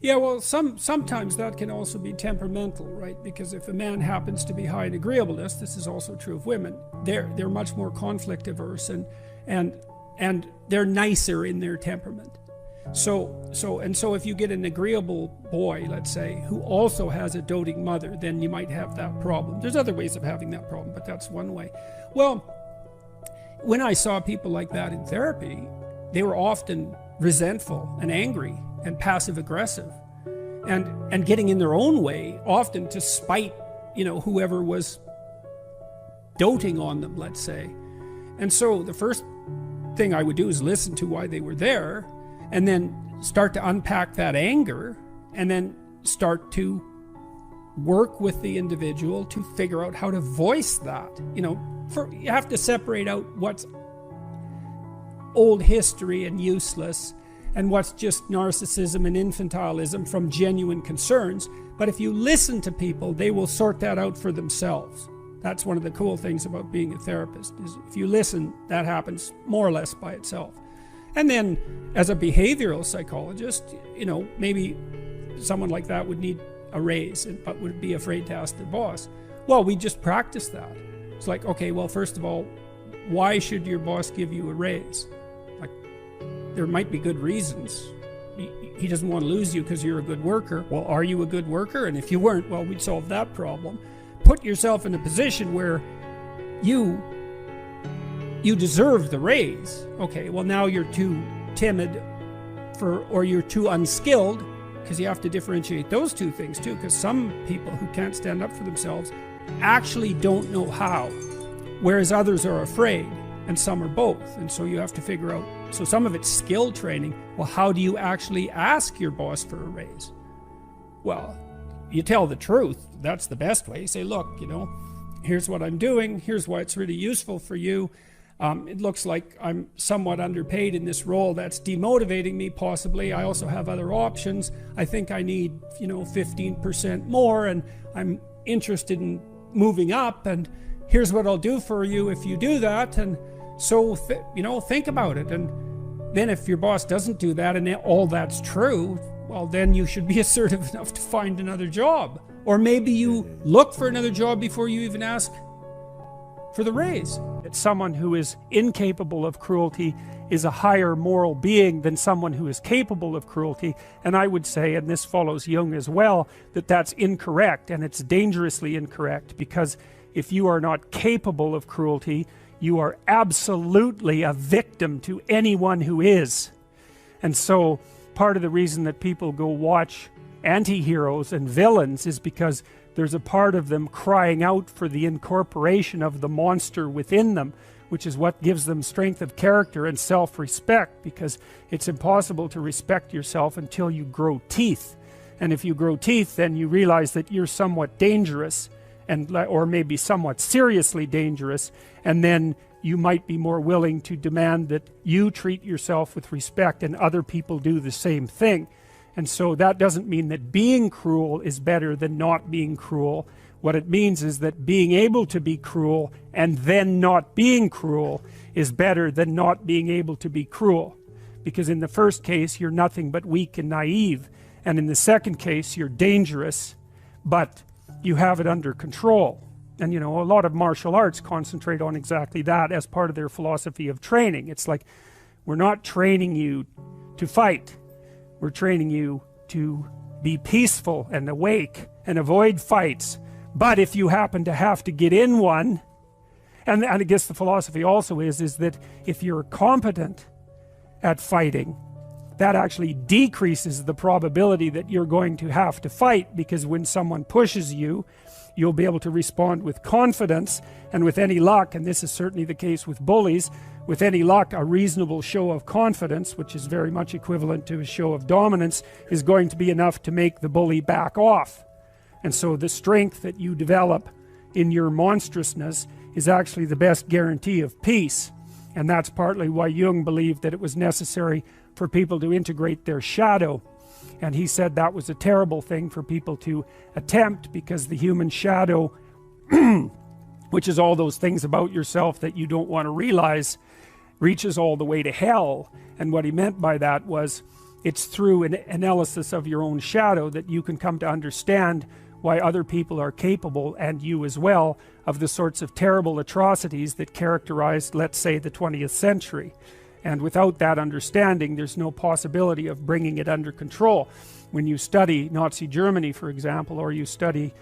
Yeah, well, sometimes that can also be temperamental, right? Because if a man happens to be high in agreeableness, this is also true of women. They're much more conflict averse, and they're nicer in their temperament. So if you get an agreeable boy, let's say, who also has a doting mother, then you might have that problem. There's other ways of having that problem, but that's one way. Well, when I saw people like that in therapy, they were often resentful and angry and passive aggressive and getting in their own way, often to spite, whoever was doting on them, let's say. And so the first thing I would do is listen to why they were there, and then start to unpack that anger, and then start to work with the individual to figure out how to voice that. You have to separate out what's old history and useless, and what's just narcissism and infantilism from genuine concerns. But if you listen to people, they will sort that out for themselves. That's one of the cool things about being a therapist, is if you listen, that happens more or less by itself. And then as a behavioral psychologist, maybe someone like that would need a raise, but would be afraid to ask their boss. Well, we just practice that. It's like, okay, well, first of all, why should your boss give you a raise? There might be good reasons. He doesn't want to lose you because you're a good worker. Well, are you a good worker? And if you weren't, well, we'd solve that problem. Put yourself in a position where you deserve the raise. Okay, well, now you're too timid or you're too unskilled, because you have to differentiate those two things too, because some people who can't stand up for themselves actually don't know how, whereas others are afraid, and some are both. And so you have to figure out, so some of it's skill training. Well, how do you actually ask your boss for a raise? Well, you tell the truth. That's the best way. You say, look, here's what I'm doing. Here's why it's really useful for you. It looks like I'm somewhat underpaid in this role. That's demotivating me, possibly. I also have other options. I think I need, 15% more, and I'm interested in moving up, and here's what I'll do for you if you do that. And so, think about it. And then if your boss doesn't do that, and all that's true, well, then you should be assertive enough to find another job. Or maybe you look for another job before you even ask for the raise. Someone who is incapable of cruelty is a higher moral being than someone who is capable of cruelty. And I would say, and this follows Jung as well, that that's incorrect, and it's dangerously incorrect, because if you are not capable of cruelty, you are absolutely a victim to anyone who is. And so part of the reason that people go watch anti-heroes and villains is because there's a part of them crying out for the incorporation of the monster within them, which is what gives them strength of character and self-respect, because it's impossible to respect yourself until you grow teeth. And if you grow teeth, then you realize that you're somewhat dangerous, or maybe somewhat seriously dangerous, and then you might be more willing to demand that you treat yourself with respect and other people do the same thing. And so that doesn't mean that being cruel is better than not being cruel. What it means is that being able to be cruel and then not being cruel is better than not being able to be cruel. Because in the first case, you're nothing but weak and naive. And in the second case, you're dangerous, but you have it under control. And a lot of martial arts concentrate on exactly that as part of their philosophy of training. It's like, we're not training you to fight. We're training you to be peaceful and awake and avoid fights. But if you happen to have to get in one, and I guess the philosophy also is that if you're competent at fighting, that actually decreases the probability that you're going to have to fight, because when someone pushes you, you'll be able to respond with confidence, and with any luck, and this is certainly the case with bullies, with any luck, a reasonable show of confidence, which is very much equivalent to a show of dominance, is going to be enough to make the bully back off. And so the strength that you develop in your monstrousness is actually the best guarantee of peace. And that's partly why Jung believed that it was necessary for people to integrate their shadow. And he said that was a terrible thing for people to attempt, because the human shadow, which is all those things about yourself that you don't want to realize, reaches all the way to hell. And what he meant by that was it's through an analysis of your own shadow that you can come to understand why other people are capable, and you as well, of the sorts of terrible atrocities that characterized, let's say, the 20th century. And without that understanding, there's no possibility of bringing it under control. When you study Nazi Germany, for example, or you study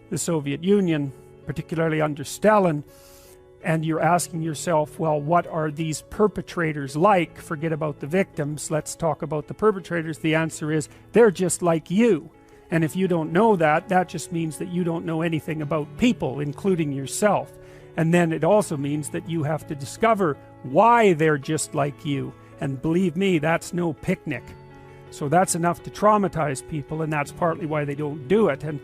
the Soviet Union, particularly under Stalin, and you're asking yourself, well, what are these perpetrators like? Forget about the victims, let's talk about the perpetrators. The answer is, they're just like you. And if you don't know that, that just means that you don't know anything about people, including yourself. And then it also means that you have to discover why they're just like you. And believe me, that's no picnic. So that's enough to traumatize people, and that's partly why they don't do it. And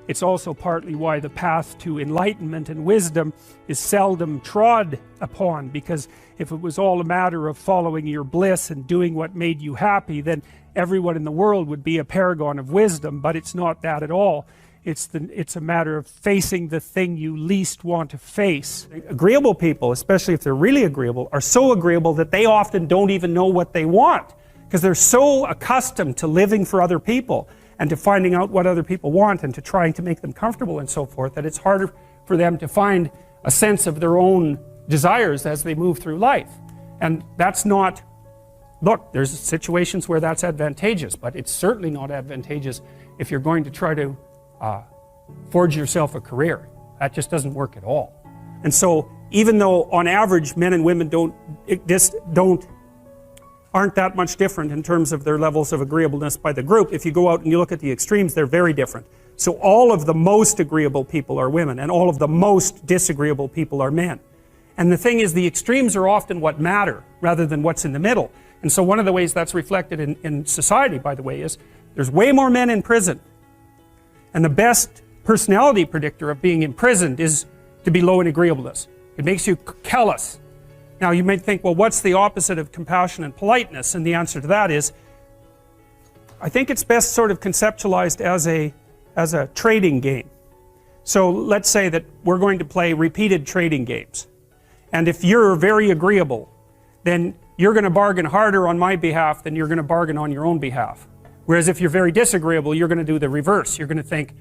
it's also partly why the path to enlightenment and wisdom is seldom trod upon, because if it was all a matter of following your bliss and doing what made you happy, then everyone in the world would be a paragon of wisdom. But it's not that at all. It's a matter of facing the thing you least want to face. Agreeable people, especially if they're really agreeable, are so agreeable that they often don't even know what they want, because they're so accustomed to living for other people and to finding out what other people want and to trying to make them comfortable and so forth, that it's harder for them to find a sense of their own desires as they move through life. And that's not, look, there's situations where that's advantageous, but it's certainly not advantageous if you're going to try to forge yourself a career. That just doesn't work at all. And so even though on average men and women aren't that much different in terms of their levels of agreeableness by the group, if you go out and you look at the extremes, they're very different. So all of the most agreeable people are women, and all of the most disagreeable people are men. And the thing is, the extremes are often what matter rather than what's in the middle. And so one of the ways that's reflected in society, by the way, is there's way more men in prison. And the best personality predictor of being imprisoned is to be low in agreeableness. It makes you callous. Now you might think, well, what's the opposite of compassion and politeness? And the answer to that is, I think it's best sort of conceptualized as a trading game. So let's say that we're going to play repeated trading games. And if you're very agreeable, then you're going to bargain harder on my behalf than you're going to bargain on your own behalf. Whereas if you're very disagreeable, you're going to do the reverse. You're going to think,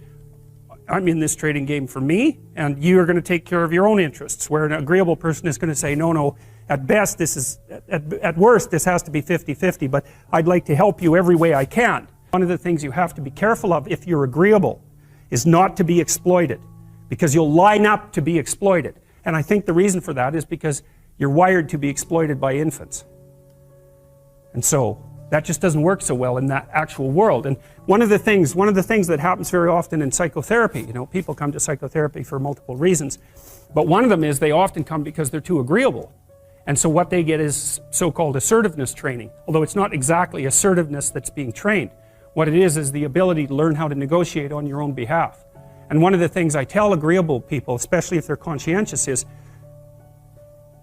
I'm in this trading game for me, and you're going to take care of your own interests. Where an agreeable person is going to say, no, at best this is, at worst this has to be 50-50, but I'd like to help you every way I can. One of the things you have to be careful of if you're agreeable is not to be exploited, because you'll line up to be exploited. And I think the reason for that is because you're wired to be exploited by infants. And so that just doesn't work so well in that actual world. And one of the things that happens very often in psychotherapy, you know, people come to psychotherapy for multiple reasons, but one of them is they often come because they're too agreeable. And so what they get is so-called assertiveness training, although it's not exactly assertiveness that's being trained. What it is the ability to learn how to negotiate on your own behalf. And one of the things I tell agreeable people, especially if they're conscientious, is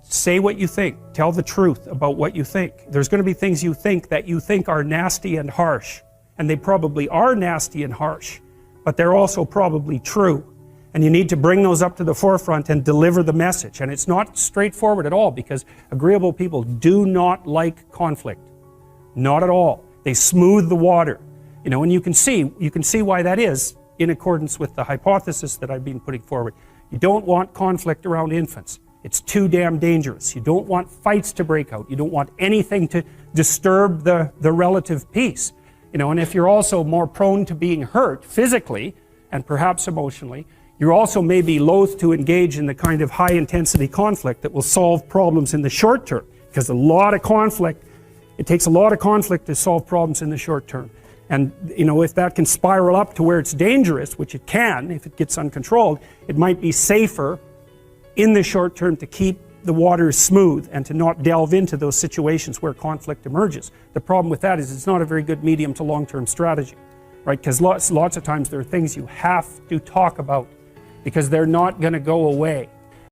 say what you think. Tell the truth about what you think. There's going to be things you think that you think are nasty and harsh. And they probably are nasty and harsh. But they're also probably true. And you need to bring those up to the forefront and deliver the message. And it's not straightforward at all, because agreeable people do not like conflict. Not at all. They smooth the water. You know, and you can see why that is in accordance with the hypothesis that I've been putting forward. You don't want conflict around infants. It's too damn dangerous. You don't want fights to break out. You don't want anything to disturb the relative peace. You know, and if you're also more prone to being hurt physically and perhaps emotionally, you're also maybe loath to engage in the kind of high intensity conflict that will solve problems in the short term. Because it takes a lot of conflict to solve problems in the short term. And you know, if that can spiral up to where it's dangerous, which it can if it gets uncontrolled, it might be safer in the short term to keep the waters smooth and to not delve into those situations where conflict emerges. The problem with that is it's not a very good medium to long-term strategy, right? Because lots of times there are things you have to talk about because they're not going to go away.